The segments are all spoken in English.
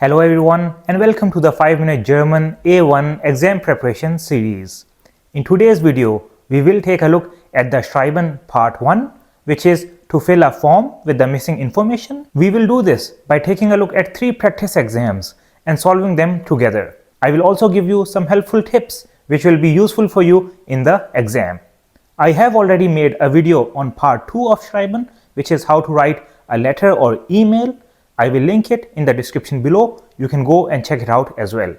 Hello everyone and welcome to the 5-minute German A1 exam preparation series. In today's video, we will take a look at the Schreiben part 1, which is to fill a form with the missing information. We will do this by taking a look at 3 practice exams and solving them together. I will also give you some helpful tips which will be useful for you in the exam. I have already made a video on part 2 of Schreiben, which is how to write a letter or email. I will link it in the description below. You can go and check it out as well.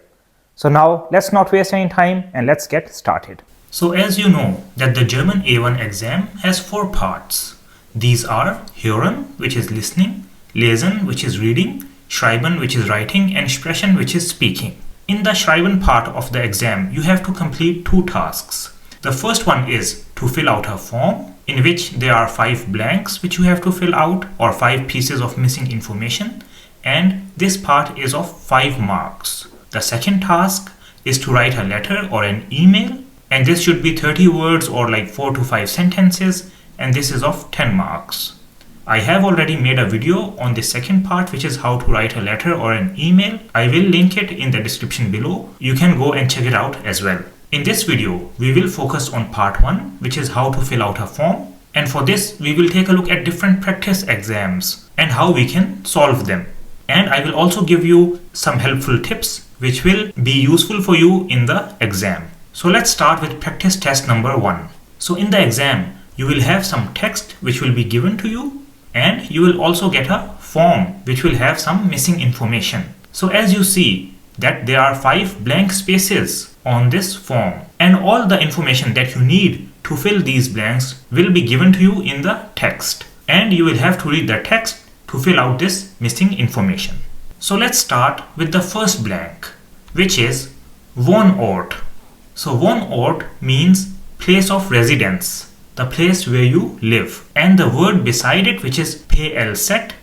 So now let's not waste any time and let's get started. So as you know that the German A1 exam has 4 parts. These are Hören, which is listening, Lesen, which is reading, Schreiben, which is writing, and Sprechen, which is speaking. In the Schreiben part of the exam, you have to complete 2 tasks. The first one is to fill out a form in which there are 5 blanks which you have to fill out, or 5 pieces of missing information, and this part is of 5 marks. The second task is to write a letter or an email, and this should be 30 words or like 4 to 5 sentences, and this is of 10 marks. I have already made a video on the second part, which is how to write a letter or an email. I will link it in the description below. You can go and check it out as well. In this video, we will focus on part 1, which is how to fill out a form. And for this, we will take a look at different practice exams and how we can solve them. And I will also give you some helpful tips which will be useful for you in the exam. So let's start with practice test number 1. So in the exam, you will have some text which will be given to you, and you will also get a form which will have some missing information. So as you see that there are 5 blank spaces on this form, and all the information that you need to fill these blanks will be given to you in the text, and you will have to read the text to fill out this missing information. So let's start with the first blank, which is Wohnort. So Wohnort means place of residence, the place where you live, and the word beside it, which is PLZ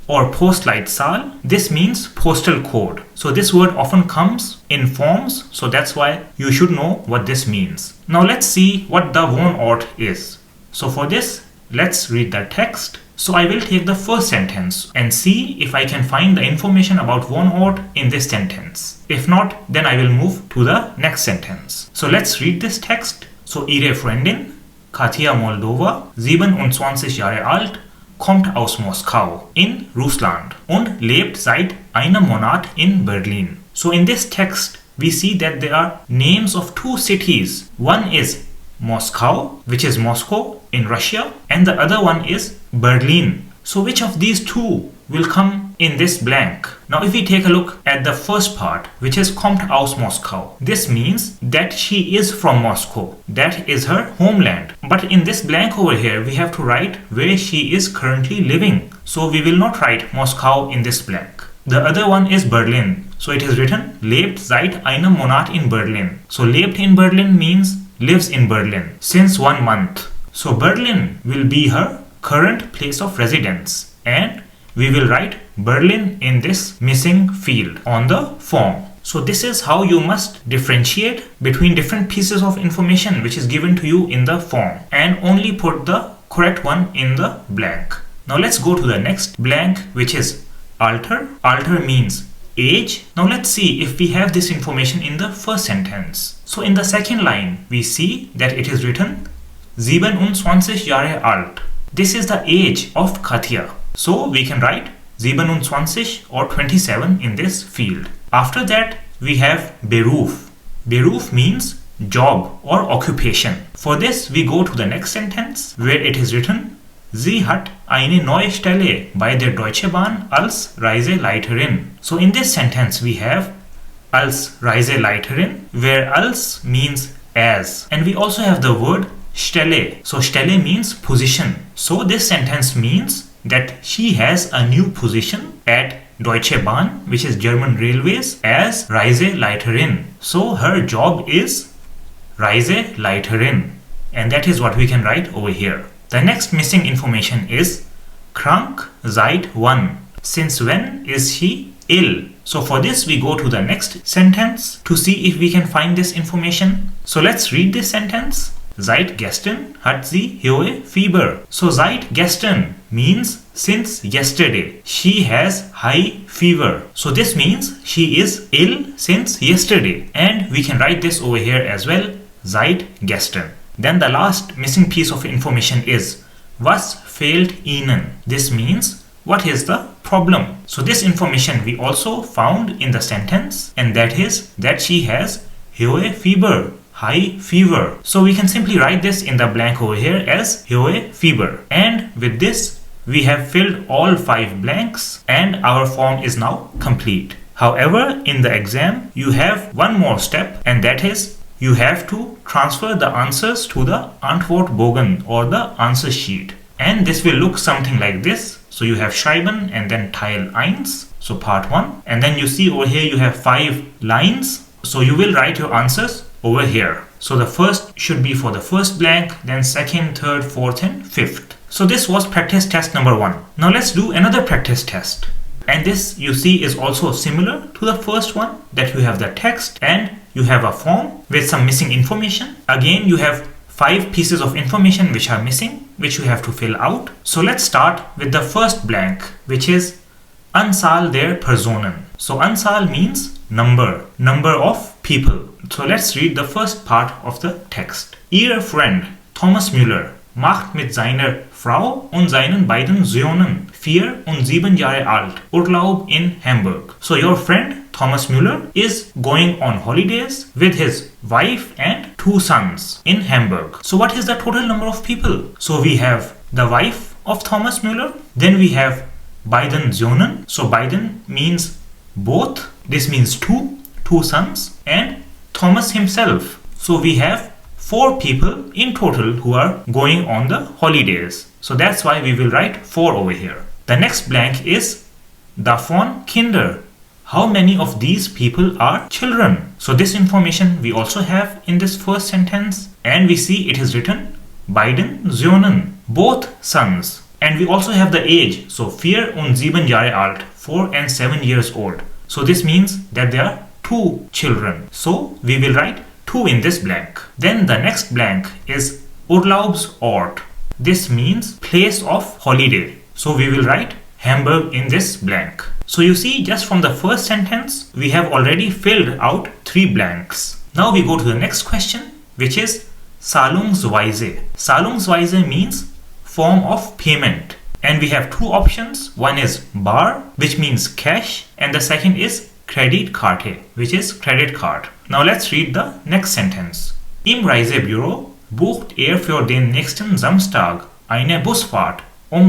or Postleitzahl, this means postal code. So this word often comes in forms, so that's why you should know what this means. Now let's see what the Wohnort is. So for this, let's read the text. So I will take the first sentence and see if I can find the information about Wohnort in this sentence. If not, then I will move to the next sentence. So let's read this text. So Ihre Freundin, Katja Moldova, 27 Jahre alt, kommt aus Moskau in Russland und lebt seit einem Monat in Berlin. So in this text, we see that there are names of 2 cities. One is Moscow, which is Moscow in Russia, and the other one is Berlin. So which of these 2 will come in this blank? Now if we take a look at the first part, which is kommt aus Moskau, this means that she is from Moscow. That is her homeland. But in this blank over here, we have to write where she is currently living. So we will not write Moscow in this blank. The other one is Berlin. So it is written lebt seit einem Monat in Berlin. So lebt in Berlin means lives in Berlin since 1 month. So Berlin will be her current place of residence, and we will write Berlin in this missing field on the form. So this is how you must differentiate between different pieces of information which is given to you in the form, and only put the correct one in the blank. Now let's go to the next blank, which is Alter. Alter means age. Now let's see if we have this information in the first sentence. So in the second line, we see that it is written 27 Jahre alt. This is the age of Katja. So we can write 27 or 27 in this field. After that, we have Beruf. Beruf means job or occupation. For this, we go to the next sentence where it is written Sie hat eine neue Stelle bei der Deutsche Bahn als Reiseleiterin. So in this sentence, we have als Reiseleiterin, where als means as. And we also have the word Stelle. So Stelle means position. So this sentence means that she has a new position at Deutsche Bahn, which is German Railways, as Reiseleiterin. So her job is Reiseleiterin, and that is what we can write over here. The next missing information is krank seit wann. Since when is she ill? So for this, we go to the next sentence to see if we can find this information. So let's read this sentence. Seit gestern hat sie hohe Fieber. So seit gestern means since yesterday. She has high fever. So this means she is ill since yesterday. And we can write this over here as well. Seit gestern. Then the last missing piece of information is was fehlt Ihnen? This means what is the problem? So this information we also found in the sentence, and that is that she has hohe Fieber, high fever. So we can simply write this in the blank over here as hohe Fieber. And with this we have filled all 5 blanks and our form is now complete. However, in the exam you have one more step, and that is you have to transfer the answers to the Antwortbogen or the answer sheet. And this will look something like this. So you have Schreiben and then Teil 1, so part 1. And then you see over here you have 5 lines. So you will write your answers over here. So the first should be for the first blank, then second, third, fourth and fifth. So this was practice test number 1. Now let's do another practice test. And this you see is also similar to the first one, that you have the text and you have a form with some missing information. Again, you have 5 pieces of information which are missing, which you have to fill out. So let's start with the first blank, which is Anzahl der Personen. So Anzahl means number of people. So let's read the first part of the text. Ihr Freund Thomas Müller macht mit seiner Frau und seinen beiden Söhnen 4 und 7 Jahre alt Urlaub in Hamburg. So your friend Thomas Müller is going on holidays with his wife and 2 sons in Hamburg. So what is the total number of people? So we have the wife of Thomas Müller, then we have beiden Söhnen. So beiden means both. This means 2 sons, and Thomas himself. So we have 4 people in total who are going on the holidays. So that's why we will write 4 over here. The next blank is davon Kinder. How many of these people are children? So this information we also have in this first sentence, and we see it is written beiden Söhnen, both sons. And we also have the age, so 4 und 7 Jahre alt, 4 and 7 years old. So this means that there are 2 children. So we will write 2 in this blank. Then the next blank is Urlaubsort. This means place of holiday. So we will write Hamburg in this blank. So you see, just from the first sentence, we have already filled out 3 blanks. Now we go to the next question, which is Zahlungsweise. Zahlungsweise means form of payment. And we have 2 options. One is bar, which means cash, and the second is Kreditkarte, which is credit card. Now let's read the next sentence. Im Reisebüro bucht für den nächsten Samstag eine Busfahrt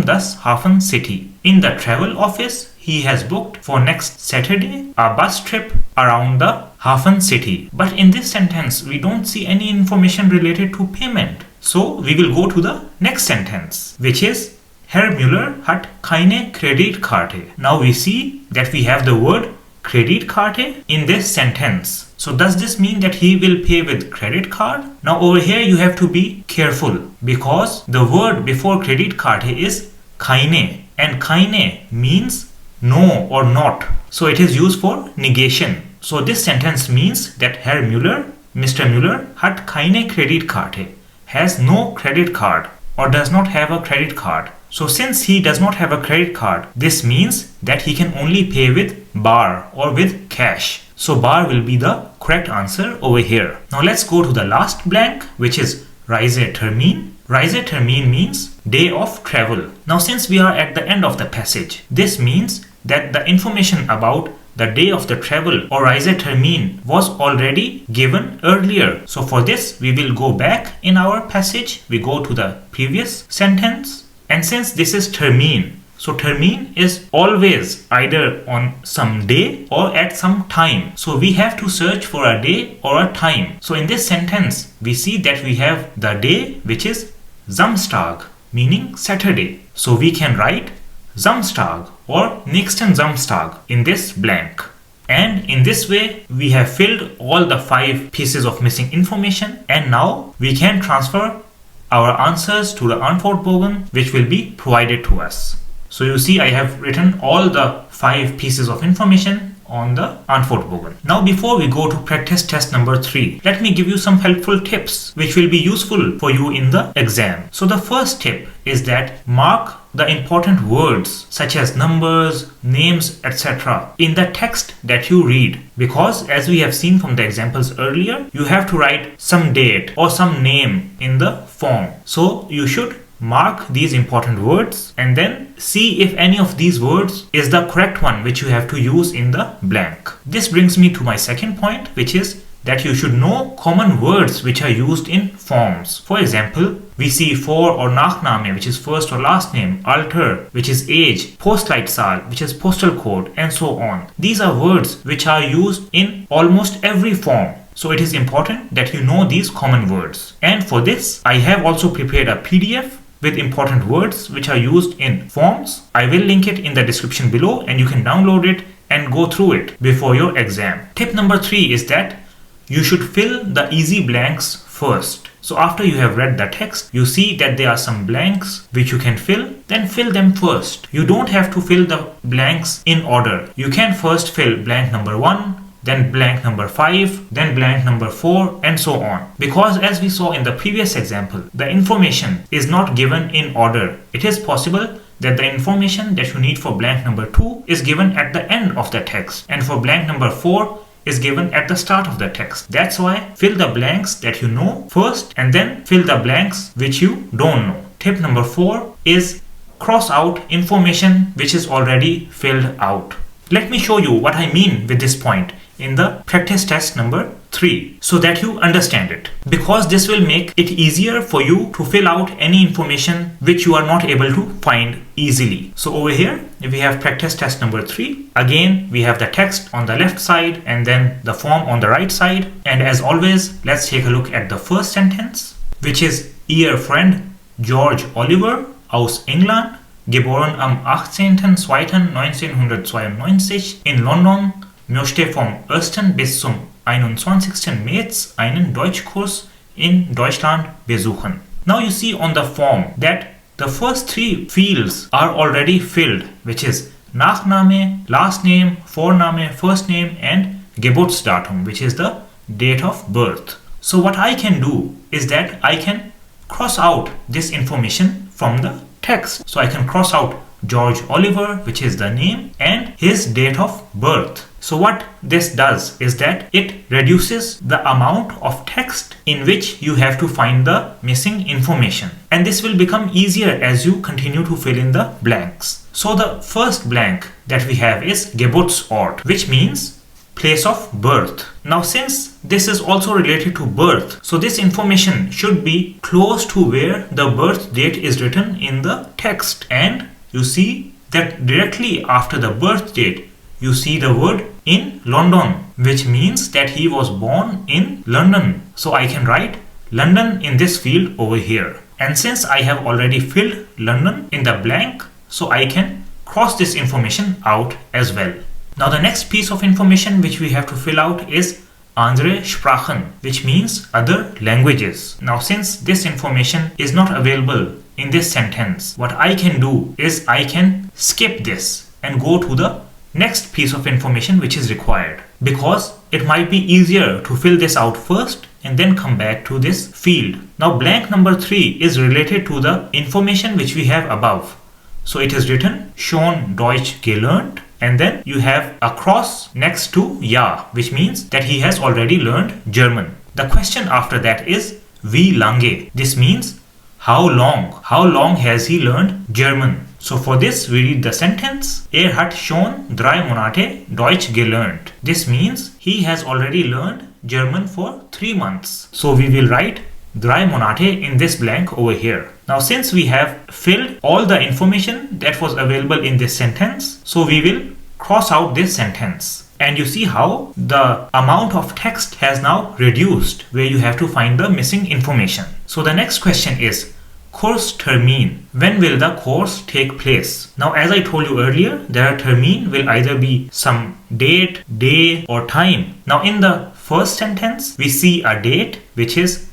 das Hafen City. In the travel office, he has booked for next Saturday a bus trip around the Hafen City. But in this sentence, we don't see any information related to payment. So we will go to the next sentence, which is Herr Müller hat keine Kreditkarte. Now we see that we have the word Kreditkarte in this sentence. So does this mean that he will pay with credit card? Now over here you have to be careful, because the word before Kreditkarte is keine, and keine means no or not. So it is used for negation. So this sentence means that Herr Müller, Mr. Müller, hat keine Kreditkarte, has no credit card, or does not have a credit card. So since he does not have a credit card, this means that he can only pay with bar or with cash. So bar will be the correct answer over here. Now let's go to the last blank, which is Reisetermin. Reisetermin means day of travel. Now since we are at the end of the passage, this means that the information about the day of the travel or Reisetermin was already given earlier. So for this, we will go back in our passage. We go to the previous sentence. And since this is termin, so termin is always either on some day or at some time. So we have to search for a day or a time. So in this sentence, we see that we have the day, which is Samstag, meaning Saturday. So we can write Samstag or nächsten Samstag in this blank. And in this way, we have filled all the 5 pieces of missing information, and now we can transfer our answers to the Antwortbogen, which will be provided to us. So you see, I have written all the 5 pieces of information on the Antwortbogen. Now before we go to practice test number 3, let me give you some helpful tips which will be useful for you in the exam. So the first tip is that mark the important words such as numbers, names, etc. in the text that you read, because as we have seen from the examples earlier, you have to write some date or some name in the form. So you should mark these important words and then see if any of these words is the correct one which you have to use in the blank. This brings me to my second point, which is that you should know common words which are used in forms. For example, we see vor or Nachname, which is first or last name, Alter, which is age, Postleitzahl, which is postal code, and so on. These are words which are used in almost every form. So it is important that you know these common words. And for this, I have also prepared a PDF with important words which are used in forms. I will link it in the description below and you can download it and go through it before your exam. Tip number 3 is that you should fill the easy blanks first. So after you have read the text, you see that there are some blanks which you can fill, then fill them first. You don't have to fill the blanks in order. You can first fill blank number 1, then blank number 5, then blank number 4, and so on. Because as we saw in the previous example, the information is not given in order. It is possible that the information that you need for blank number 2 is given at the end of the text, and for blank number 4 is given at the start of the text. That's why fill the blanks that you know first and then fill the blanks which you don't know. Tip number 4 is cross out information which is already filled out. Let me show you what I mean with this point in the practice test number 3 so that you understand it, because this will make it easier for you to fill out any information which you are not able to find easily. So over here we have practice test number 3. Again, we have the text on the left side and then the form on the right side. And as always, let's take a look at the first sentence, which is Ihr Freund George Oliver aus England, geboren am 18.02.1992 in London, möchte vom 1. bis zum 21. März einen Deutschkurs in Deutschland besuchen. Now you see on the form that the first 3 fields are already filled, which is Nachname, last name, Vorname, first name, and Geburtsdatum, which is the date of birth. So what I can do is that I can cross out this information from the text. So I can cross out George Oliver, which is the name, and his date of birth. So what this does is that it reduces the amount of text in which you have to find the missing information. And this will become easier as you continue to fill in the blanks. So the first blank that we have is Geburtsort, which means place of birth. Now since this is also related to birth, so this information should be close to where the birth date is written in the text. And you see that directly after the birth date, you see the word in London, which means that he was born in London. So I can write London in this field over here. And since I have already filled London in the blank, so I can cross this information out as well. Now the next piece of information which we have to fill out is andere Sprachen, which means other languages. Now since this information is not available in this sentence, what I can do is I can skip this and go to the next piece of information which is required, because it might be easier to fill this out first and then come back to this field. Now blank number 3 is related to the information which we have above. So it is written schon Deutsch gelernt, and then you have a cross next to ja, which means that he has already learned German. The question after that is wie lange. This means how long. How long has he learned German? So for this we read the sentence, hat schon 3 Monate Deutsch gelernt. This means he has already learned German for 3 months. So we will write 3 Monate in this blank over here. Now since we have filled all the information that was available in this sentence, so we will cross out this sentence. And you see how the amount of text has now reduced, where you have to find the missing information. So the next question is Kurstermin. When will the course take place? Now as I told you earlier, the termin will either be some date, day, or time. Now in the first sentence, we see a date which is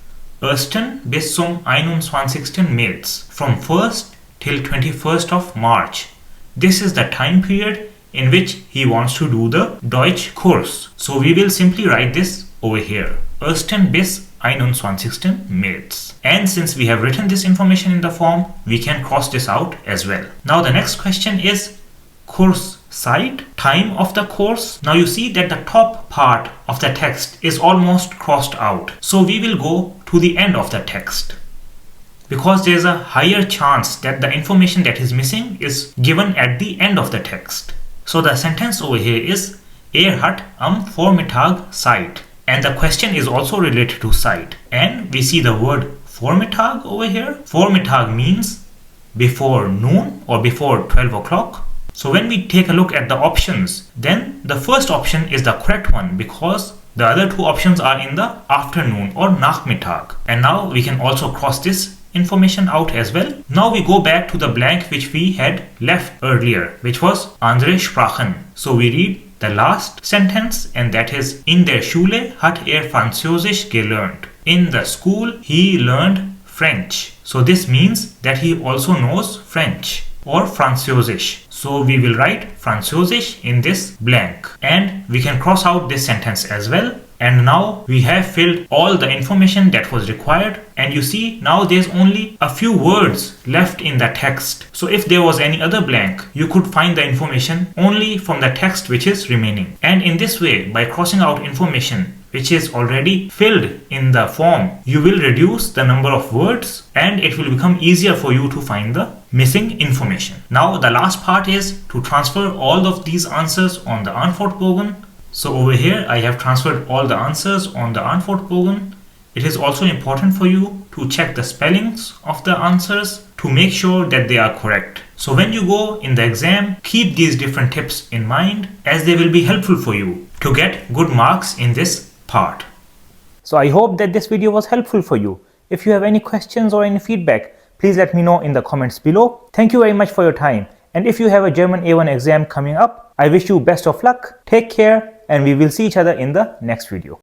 1. bis zum 21. März, from 1st till 21st of March. This is the time period in which he wants to do the Deutsch course. So we will simply write this over here. Ersten bis 21. März. And since we have written this information in the form, we can cross this out as well. Now the next question is Kurszeit, time of the course. Now you see that the top part of the text is almost crossed out. So we will go to the end of the text, because there is a higher chance that the information that is missing is given at the end of the text. So the sentence over here is hat am Vormittag Zeit. And the question is also related to Zeit. And we see the word Vormittag over here. Vormittag means before noon or before 12 o'clock. So when we take a look at the options, then the first option is the correct one, because the other two options are in the afternoon or Nachmittag. And now we can also cross this information out as well. Now we go back to the blank which we had left earlier, which was andere Sprachen. So we read the last sentence, and that is in der Schule hat Französisch gelernt. In the school he learned French. So this means that he also knows French or Französisch. So we will write Französisch in this blank, and we can cross out this sentence as well. And now we have filled all the information that was required, and you see now there's only a few words left in the text. So if there was any other blank, you could find the information only from the text which is remaining. And in this way, by crossing out information which is already filled in the form, you will reduce the number of words and it will become easier for you to find the missing information. Now the last part is to transfer all of these answers on the Antwortbogen. So over here I have transferred all the answers on the Antwortbogen. It is also important for you to check the spellings of the answers to make sure that they are correct. So when you go in the exam, keep these different tips in mind, as they will be helpful for you to get good marks in this part. So I hope that this video was helpful for you. If you have any questions or any feedback, please let me know in the comments below. Thank you very much for your time. And if you have a German A1 exam coming up, I wish you best of luck. Take care, and we will see each other in the next video.